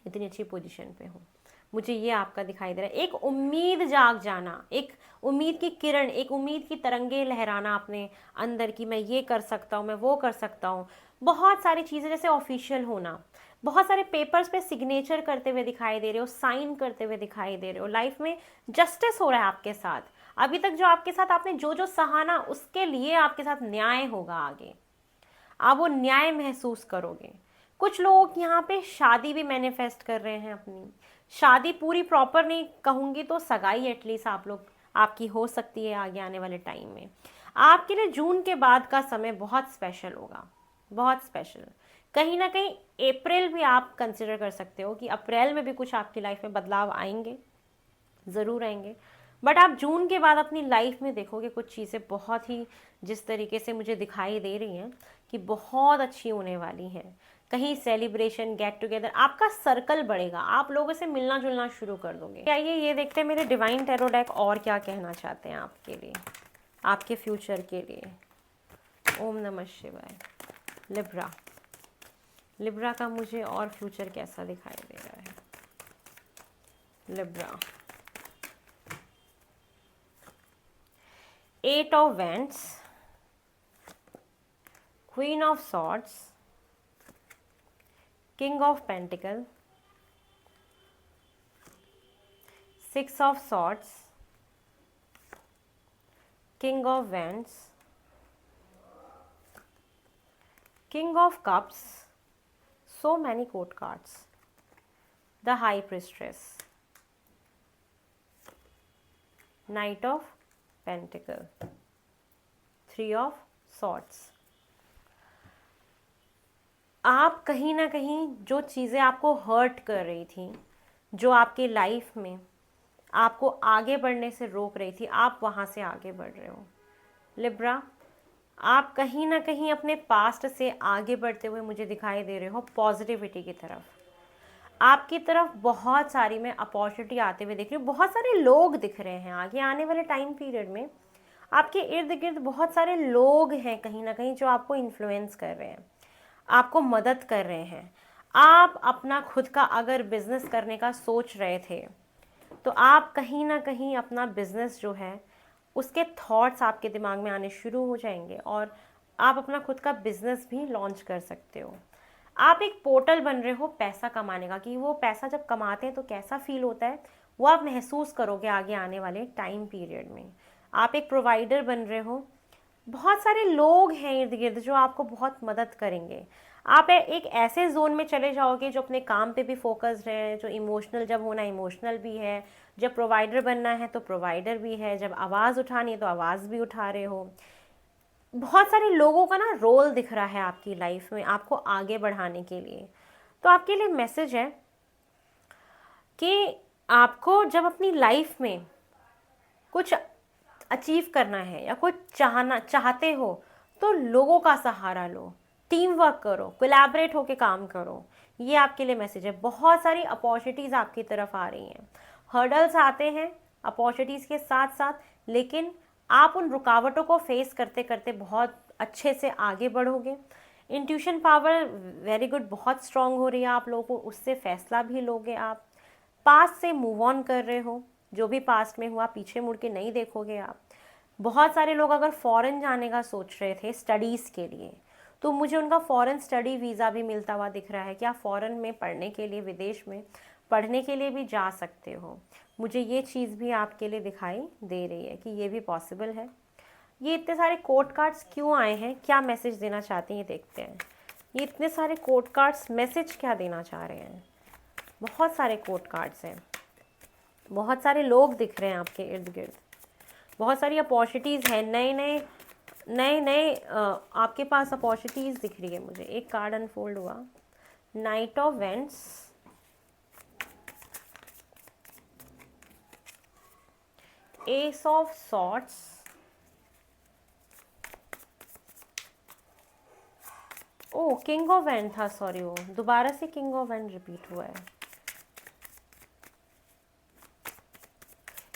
इतनी अच्छी पोजीशन पे हूँ। मुझे ये आपका दिखाई दे रहा है। एक उम्मीद जाग जाना, एक उम्मीद की किरण, एक उम्मीद की तरंगे लहराना अपने अंदर कि मैं ये कर सकता हूँ, मैं वो कर सकता हूँ। बहुत सारी चीज़ें, जैसे ऑफिशियल होना, बहुत सारे पेपर्स पे सिग्नेचर करते हुए दिखाई दे रहे हो, साइन करते हुए दिखाई दे रहे हो। लाइफ में जस्टिस हो रहा है आपके साथ। अभी तक जो आपके साथ आपने जो जो सहा ना, उसके लिए आपके साथ न्याय होगा आगे, आप वो न्याय महसूस करोगे। कुछ लोग यहाँ पे शादी भी मैनिफेस्ट कर रहे हैं अपनी। शादी पूरी प्रॉपर नहीं कहूँगी तो सगाई एटलीस्ट आप लोग, आपकी हो सकती है आगे आने वाले टाइम में। आपके लिए जून के बाद का समय बहुत स्पेशल होगा, बहुत स्पेशल। कहीं ना कहीं अप्रैल भी आप कंसिडर कर सकते हो कि अप्रैल में भी कुछ आपकी लाइफ में बदलाव आएंगे, ज़रूर आएंगे। बट आप जून के बाद अपनी लाइफ में देखोगे कुछ चीज़ें बहुत ही, जिस तरीके से मुझे दिखाई दे रही हैं कि बहुत अच्छी होने वाली हैं। कहीं सेलिब्रेशन, गेट टुगेदर, आपका सर्कल बढ़ेगा, आप लोगों से मिलना जुलना शुरू कर दोगे। आइए ये देखते हैं मेरे डिवाइन टैरो डेक और क्या कहना चाहते हैं आपके लिए, आपके फ्यूचर के लिए। ओम नमः शिवाय। लिब्रा, लिब्रा का मुझे और फ्यूचर कैसा दिखाई दे रहा है। Libra, 8 of Wands, Queen of Swords, King of Pentacles, 6 of Swords, King of Wands, King of Cups, so many court cards, the High Priestess, Knight of Pentacles, 3 of Swords। आप कहीं ना कहीं जो चीज़ें आपको हर्ट कर रही थी, जो आपके लाइफ में आपको आगे बढ़ने से रोक रही थी, आप वहाँ से आगे बढ़ रहे हो। लिब्रा, आप कहीं ना कहीं अपने पास्ट से आगे बढ़ते हुए मुझे दिखाई दे रहे हो, पॉजिटिविटी की तरफ। आपकी तरफ बहुत सारी मैं अपॉर्चुनिटी आते हुए देख रही हूँ, बहुत सारे लोग दिख रहे हैं आगे आने वाले टाइम पीरियड में। आपके इर्द गिर्द बहुत सारे लोग हैं कहीं ना कहीं जो आपको इन्फ्लुएंस कर रहे हैं। आपको मदद कर रहे हैं। आप अपना खुद का अगर बिजनेस करने का सोच रहे थे तो आप कहीं ना कहीं अपना बिजनेस जो है उसके थॉट्स आपके दिमाग में आने शुरू हो जाएंगे और आप अपना खुद का बिजनेस भी लॉन्च कर सकते हो। आप एक पोर्टल बन रहे हो पैसा कमाने का, कि वो पैसा जब कमाते हैं तो कैसा फील होता है वो आप महसूस करोगे आगे आने वाले टाइम पीरियड में। आप एक प्रोवाइडर बन रहे हो, बहुत सारे लोग हैं इर्द गिर्द जो आपको बहुत मदद करेंगे। आप एक ऐसे जोन में चले जाओगे जो अपने काम पे भी फोकस्ड है, जो इमोशनल, जब होना इमोशनल भी है, जब प्रोवाइडर बनना है तो प्रोवाइडर भी है, जब आवाज़ उठानी है तो आवाज़ भी उठा रहे हो। बहुत सारे लोगों का ना रोल दिख रहा है आपकी लाइफ में आपको आगे बढ़ाने के लिए। तो आपके लिए मैसेज है कि आपको जब अपनी लाइफ में कुछ अचीव करना है या कुछ चाहते हो तो लोगों का सहारा लो, टीम वर्क करो, कोलैबोरेट होके काम करो। ये आपके लिए मैसेज है। बहुत सारी अपॉर्चुनिटीज़ आपकी तरफ आ रही हैं, हर्डल्स आते हैं अपॉर्चुनिटीज़ के साथ साथ, लेकिन आप उन रुकावटों को फेस करते करते बहुत अच्छे से आगे बढ़ोगे। इंट्यूशन पावर वेरी गुड, बहुत स्ट्रांग हो रही है आप लोगों को, उससे फैसला भी लोगे आप। पास्ट से मूव ऑन कर रहे हो, जो भी पास्ट में हुआ पीछे मुड़ के नहीं देखोगे आप। बहुत सारे लोग अगर फॉरेन जाने का सोच रहे थे स्टडीज़ के लिए तो मुझे उनका फॉरेन स्टडी वीज़ा भी मिलता हुआ दिख रहा है कि आप फॉरेन में पढ़ने के लिए, विदेश में पढ़ने के लिए भी जा सकते हो। मुझे ये चीज़ भी आपके लिए दिखाई दे रही है कि ये भी पॉसिबल है। ये इतने सारे कोड कार्ड्स क्यों आए हैं, क्या मैसेज देना चाहते हैं ये देखते हैं। ये इतने सारे कोड कार्ड्स मैसेज क्या देना चाह रहे हैं। बहुत सारे कोड कार्ड्स हैं, बहुत सारे लोग दिख रहे हैं आपके इर्द गिर्द, बहुत सारी अपॉर्चुनिटीज़ हैं, नए नए नए नए आपके पास अपॉर्चुनिटीज़ दिख रही है मुझे। एक कार्ड अनफोल्ड हुआ, knight of wands, ace of swords, oh king of wand था, सॉरी वो दोबारा से किंग ऑफ वेंट रिपीट हुआ है।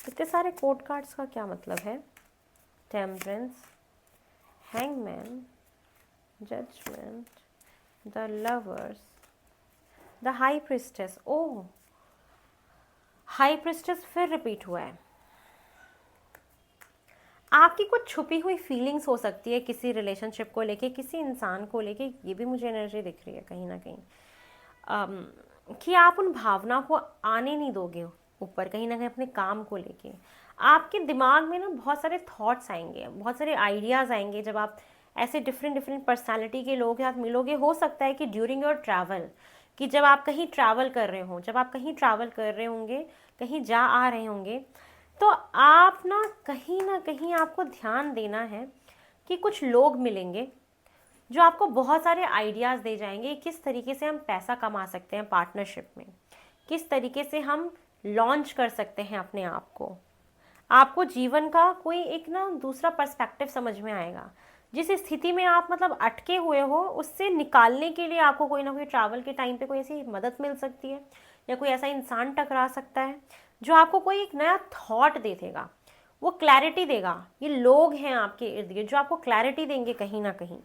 इतने सारे कोड कार्ड्स का क्या मतलब है। Temperance, hangman, judgement, the lovers, the high priestess. Oh, high priestess फिर रिपीट हुआ है। आपकी कुछ छुपी हुई फीलिंग्स हो सकती है किसी रिलेशनशिप को लेके, किसी इंसान को लेके, ये भी मुझे एनर्जी दिख रही है कहीं ना कहीं। कि आप उन भावना को आने नहीं दोगे ऊपर, कहीं ना कहीं अपने काम को लेके आपके दिमाग में ना बहुत सारे थॉट्स आएंगे, बहुत सारे आइडियाज़ आएंगे जब आप ऐसे डिफरेंट डिफरेंट पर्सनालिटी के लोगों के साथ मिलोगे। हो सकता है कि ड्यूरिंग योर ट्रैवल, कि जब आप कहीं ट्रैवल कर रहे हो, जब आप कहीं ट्रैवल कर रहे होंगे, कहीं जा आ रहे होंगे, तो आप ना कहीं आपको ध्यान देना है कि कुछ लोग मिलेंगे जो आपको बहुत सारे आइडियाज़ दे जाएंगे किस तरीके से हम पैसा कमा सकते हैं पार्टनरशिप में, किस तरीके से हम लॉन्च कर सकते हैं अपने आप को। आपको जीवन का कोई एक ना दूसरा पर्सपेक्टिव समझ में आएगा। जिस स्थिति में आप मतलब अटके हुए हो उससे निकालने के लिए आपको कोई ना कोई ट्रैवल के टाइम पे कोई ऐसी मदद मिल सकती है, या कोई ऐसा इंसान टकरा सकता है जो आपको कोई एक नया थॉट दे देगा, वो क्लैरिटी देगा। ये लोग हैं आपके इर्द गिर्द जो आपको क्लैरिटी देंगे कहीं ना कहीं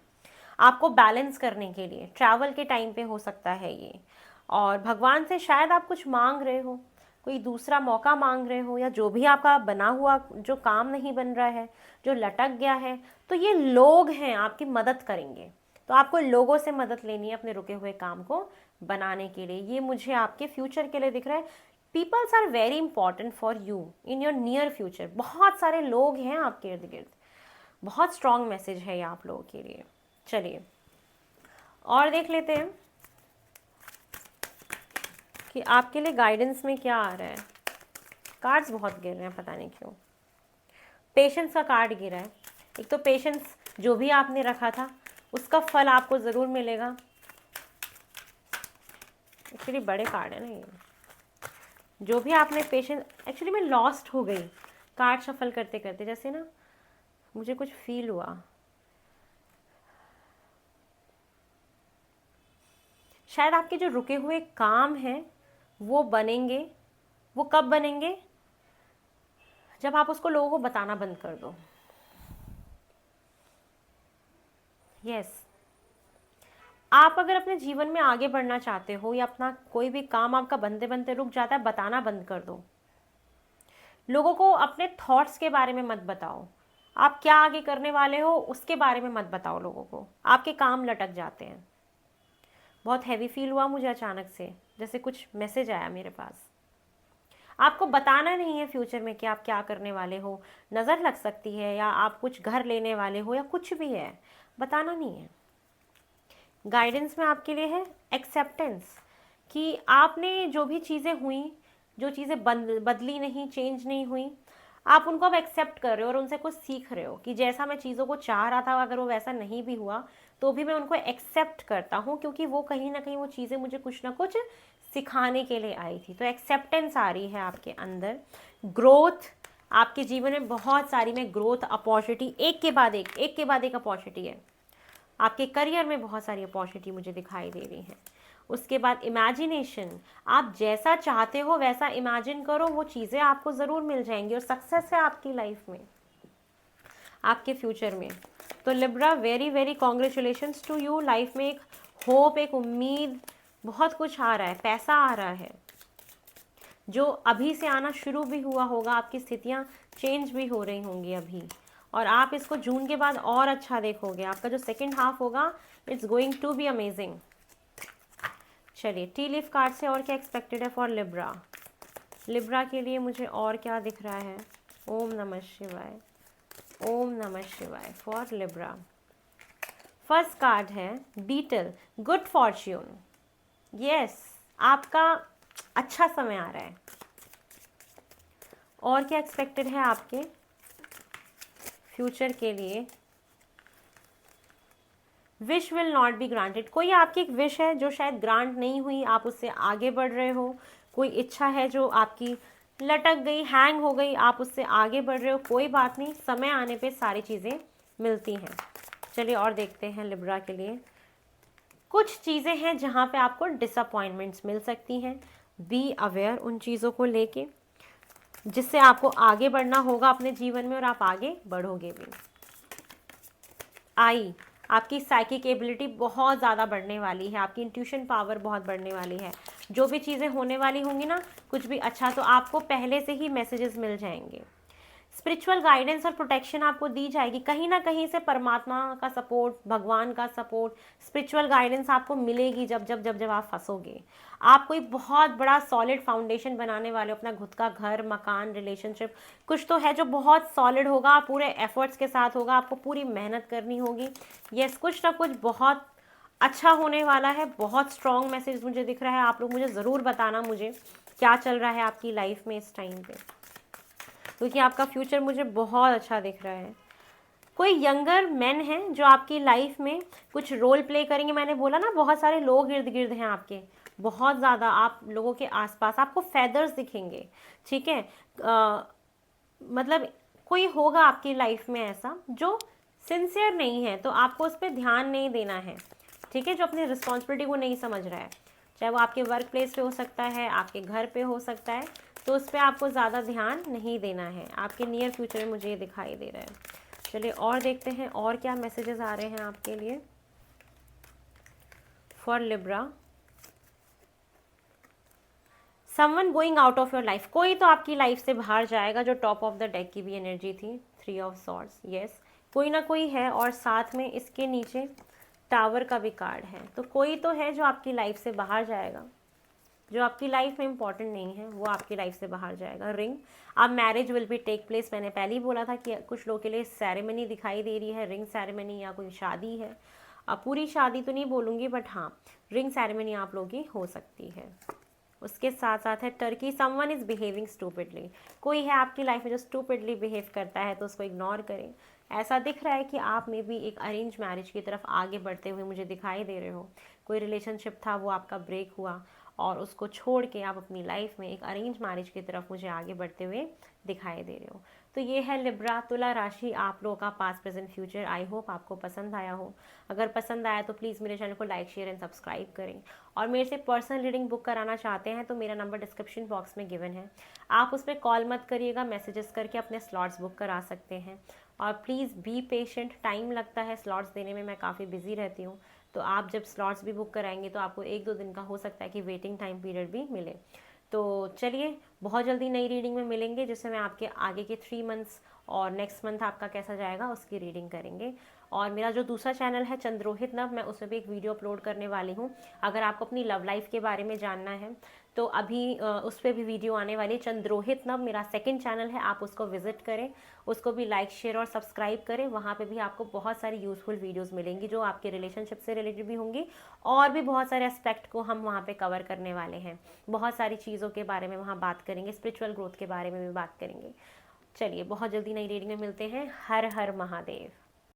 आपको बैलेंस करने के लिए। ट्रैवल के टाइम पे हो सकता है ये। और भगवान से शायद आप कुछ मांग रहे हो, कोई दूसरा मौका मांग रहे हो, या जो भी आपका बना हुआ जो काम नहीं बन रहा है, जो लटक गया है, तो ये लोग हैं आपकी मदद करेंगे। तो आपको लोगों से मदद लेनी है अपने रुके हुए काम को बनाने के लिए। ये मुझे आपके फ्यूचर के लिए दिख रहा है। Peoples are very important for you in your near future. बहुत सारे लोग हैं आपके इर्द गिर्द, बहुत स्ट्रॉन्ग मैसेज है ये आप लोगों के लिए। चलिए और देख लेते हैं कि आपके लिए गाइडेंस में क्या आ रहा है। कार्ड्स बहुत गिर रहे हैं, पता नहीं क्यों। पेशेंस का कार्ड गिरा है। एक तो पेशेंस, जो भी आपने रखा था उसका फल आपको ज़रूर मिलेगा। एक्चुअली बड़े कार्ड है ना ये। जो भी आपने पेशेंस, एक्चुअली मैं लॉस्ट हो गई कार्ड शफल करते करते, जैसे ना मुझे कुछ फील हुआ। शायद आपके जो रुके हुए काम हैं वो बनेंगे। वो कब बनेंगे? जब आप उसको लोगों को बताना बंद कर दो। यस, आप अगर अपने जीवन में आगे बढ़ना चाहते हो या अपना कोई भी काम आपका बनते बनते रुक जाता है, बताना बंद कर दो। लोगों को अपने थॉट्स के बारे में मत बताओ। आप क्या आगे करने वाले हो उसके बारे में मत बताओ लोगों को, आपके काम लटक जाते हैं। बहुत हैवी फील हुआ मुझे अचानक से, जैसे कुछ मैसेज आया मेरे पास। आपको बताना नहीं है फ्यूचर में कि आप क्या करने वाले हो, नज़र लग सकती है या आप कुछ घर लेने वाले हो या कुछ भी है, बताना नहीं है। गाइडेंस में आपके लिए है एक्सेप्टेंस, कि आपने जो भी चीज़ें हुई, जो चीज़ें बदली नहीं, चेंज नहीं हुई, आप उनको अब एक्सेप्ट कर रहे हो और उनसे कुछ सीख रहे हो कि जैसा मैं चीज़ों को चाह रहा था अगर वो वैसा नहीं भी हुआ तो भी मैं उनको एक्सेप्ट करता हूँ, क्योंकि वो कहीं ना कहीं वो चीज़ें मुझे कुछ ना कुछ सिखाने के लिए आई थी। तो एक्सेप्टेंस आ रही है आपके अंदर। ग्रोथ, आपके जीवन में बहुत सारी में ग्रोथ अपॉर्चुनिटी, एक के बाद एक अपॉर्चुनिटी है। आपके करियर में बहुत सारी अपॉर्चुनिटी मुझे दिखाई दे रही हैं। उसके बाद इमेजिनेशन, आप जैसा चाहते हो वैसा इमेजिन करो, वो चीज़ें आपको ज़रूर मिल जाएंगी और सक्सेस है आपकी लाइफ में, आपके फ्यूचर में। तो Libra, very very congratulations to you. Life में एक होप, एक उम्मीद, बहुत कुछ आ रहा है, पैसा आ रहा है जो अभी से आना शुरू भी हुआ होगा। आपकी स्थितियाँ चेंज भी हो रही होंगी अभी, और आप इसको जून के बाद और अच्छा देखोगे। आपका जो सेकेंड हाफ होगा, it's going to be amazing. चलिए, टी लीफ कार्ड से और क्या एक्सपेक्टेड है फॉर लिब्रा। लिब्रा के लिए मुझे और क्या दिख रहा है। ओम नमः शिवाय, ओम नमः शिवाय फॉर लिब्रा। फर्स्ट कार्ड है बीटल, गुड फॉर्च्यून। यस, आपका अच्छा समय आ रहा है। और क्या एक्सपेक्टेड है आपके फ्यूचर के लिए। Wish will not be granted, कोई आपकी एक विश है जो शायद ग्रांट नहीं हुई, आप उससे आगे बढ़ रहे हो। कोई इच्छा है जो आपकी लटक गई, हैंग हो गई, आप उससे आगे बढ़ रहे हो। कोई बात नहीं, समय आने पे सारी चीज़ें मिलती हैं। चलिए और देखते हैं लिब्रा के लिए। कुछ चीज़ें हैं जहाँ पे आपको डिसअपॉइंटमेंट्स मिल सकती हैं। बी अवेयर उन चीज़ों को लेके जिससे आपको आगे बढ़ना होगा अपने जीवन में, और आप आगे बढ़ोगे भी। आई, आपकी साइकिक एबिलिटी बहुत ज़्यादा बढ़ने वाली है, आपकी इंट्यूशन पावर बहुत बढ़ने वाली है। जो भी चीज़ें होने वाली होंगी ना, कुछ भी अच्छा, तो आपको पहले से ही मैसेजेस मिल जाएंगे। स्पिरिचुअल गाइडेंस और प्रोटेक्शन आपको दी जाएगी, कहीं ना कहीं से परमात्मा का सपोर्ट, भगवान का सपोर्ट, स्पिरिचुअल गाइडेंस आपको मिलेगी जब जब जब जब आप फंसोगे। आप कोई बहुत बड़ा सॉलिड फाउंडेशन बनाने वाले हो, अपना खुद का घर, मकान, रिलेशनशिप, कुछ तो है जो बहुत सॉलिड होगा, पूरे एफर्ट्स के साथ होगा, आपको पूरी मेहनत करनी होगी। यस, कुछ ना कुछ बहुत अच्छा होने वाला है। बहुत स्ट्रॉन्ग मैसेज मुझे दिख रहा है। आप लोग मुझे ज़रूर बताना मुझे क्या चल रहा है आपकी लाइफ में इस टाइम पे, क्योंकि आपका फ्यूचर मुझे बहुत अच्छा दिख रहा है। कोई यंगर मैन है जो आपकी लाइफ में कुछ रोल प्ले करेंगे। मैंने बोला ना, बहुत सारे लोग इर्द गिर्द हैं आपके, बहुत ज़्यादा आप लोगों के आसपास, आपको फेदर्स दिखेंगे। ठीक है, मतलब कोई होगा आपकी लाइफ में ऐसा जो सिंसियर नहीं है, तो आपको उस पर ध्यान नहीं देना है। ठीक है, जो अपनी रिस्पॉन्सिबिलिटी को नहीं समझ रहा है, चाहे वो आपके वर्क प्लेस पे हो सकता है, आपके घर पे हो सकता है, तो उस पर आपको ज़्यादा ध्यान नहीं देना है। आपके नियर फ्यूचर में मुझे ये दिखाई दे रहा है। चलिए और देखते हैं और क्या मैसेजेस आ रहे हैं आपके लिए for Libra. Someone going out of your life, कोई तो आपकी लाइफ से बाहर जाएगा, जो टॉप ऑफ द डेक की भी एनर्जी थी, 3 ऑफ सॉर्ड्स। यस, कोई ना कोई है, और साथ में इसके नीचे टावर का भी कार्ड है। तो कोई तो है जो आपकी लाइफ से बाहर जाएगा, जो आपकी लाइफ में इंपॉर्टेंट नहीं है, वो आपकी लाइफ से बाहर जाएगा। रिंग, अब marriage will be take place. मैंने पहले ही बोला था कि कुछ लोगों के लिए सेरेमनी दिखाई दे रही है, रिंग सेरेमनी, या कोई शादी है। अब पूरी शादी तो नहीं बोलूँगी, बट हाँ, रिंग सेरेमनी आप लोगों की हो सकती है। उसके साथ साथ है Turkey, someone is behaving stupidly, कोई है आपकी लाइफ में जो स्टूपिडली बिहेव करता है, तो उसको इग्नोर करें। ऐसा दिख रहा है कि आप में भी एक अरेंज मैरिज की तरफ आगे बढ़ते हुए मुझे दिखाई दे रहे हो। कोई रिलेशनशिप था, वो आपका ब्रेक हुआ और उसको छोड़ के आप अपनी लाइफ में एक अरेंज मैरिज की तरफ मुझे आगे बढ़ते हुए दिखाई दे रहे हो। तो ये है लिब्रा, तुला राशि, आप लोगों का past present future. I hope आपको पसंद आया हो। अगर पसंद आया तो प्लीज़ मेरे चैनल को लाइक, शेयर एंड सब्सक्राइब करें। और मेरे से पर्सनल रीडिंग बुक कराना चाहते हैं तो मेरा नंबर डिस्क्रिप्शन बॉक्स में गिवन है, आप उस पर कॉल मत करिएगा, मैसेजेस करके अपने स्लॉट्स बुक करा सकते हैं। और प्लीज़ बी पेशेंट, टाइम लगता है स्लॉट्स देने में, मैं काफ़ी बिजी रहती हूँ, तो आप जब स्लॉट्स भी बुक कराएंगे तो आपको 1-2 दिन का हो सकता है कि वेटिंग टाइम पीरियड भी मिले। तो चलिए बहुत जल्दी नई रीडिंग में मिलेंगे, जिससे मैं आपके आगे के 3 मंथ्स और नेक्स्ट मंथ आपका कैसा जाएगा उसकी रीडिंग करेंगे। और मेरा जो दूसरा चैनल है चंद्रोहित नव, मैं उसमें भी एक वीडियो अपलोड करने वाली हूँ। अगर आपको अपनी लव लाइफ के बारे में जानना है तो अभी उस पर भी वीडियो आने वाली है। चंद्रोहित नव मेरा सेकंड चैनल है, आप उसको विजिट करें, उसको भी लाइक शेयर और सब्सक्राइब करें। वहाँ पे भी आपको बहुत सारी यूजफुल वीडियोस मिलेंगी जो आपके रिलेशनशिप से रिलेटेड भी होंगी, और भी बहुत सारे एस्पेक्ट को हम वहाँ पे कवर करने वाले हैं। बहुत सारी चीज़ों के बारे में वहाँ बात करेंगे, स्पिरिचुअल ग्रोथ के बारे में भी बात करेंगे। चलिए बहुत जल्दी नई रीडिंग में मिलते हैं। हर हर महादेव।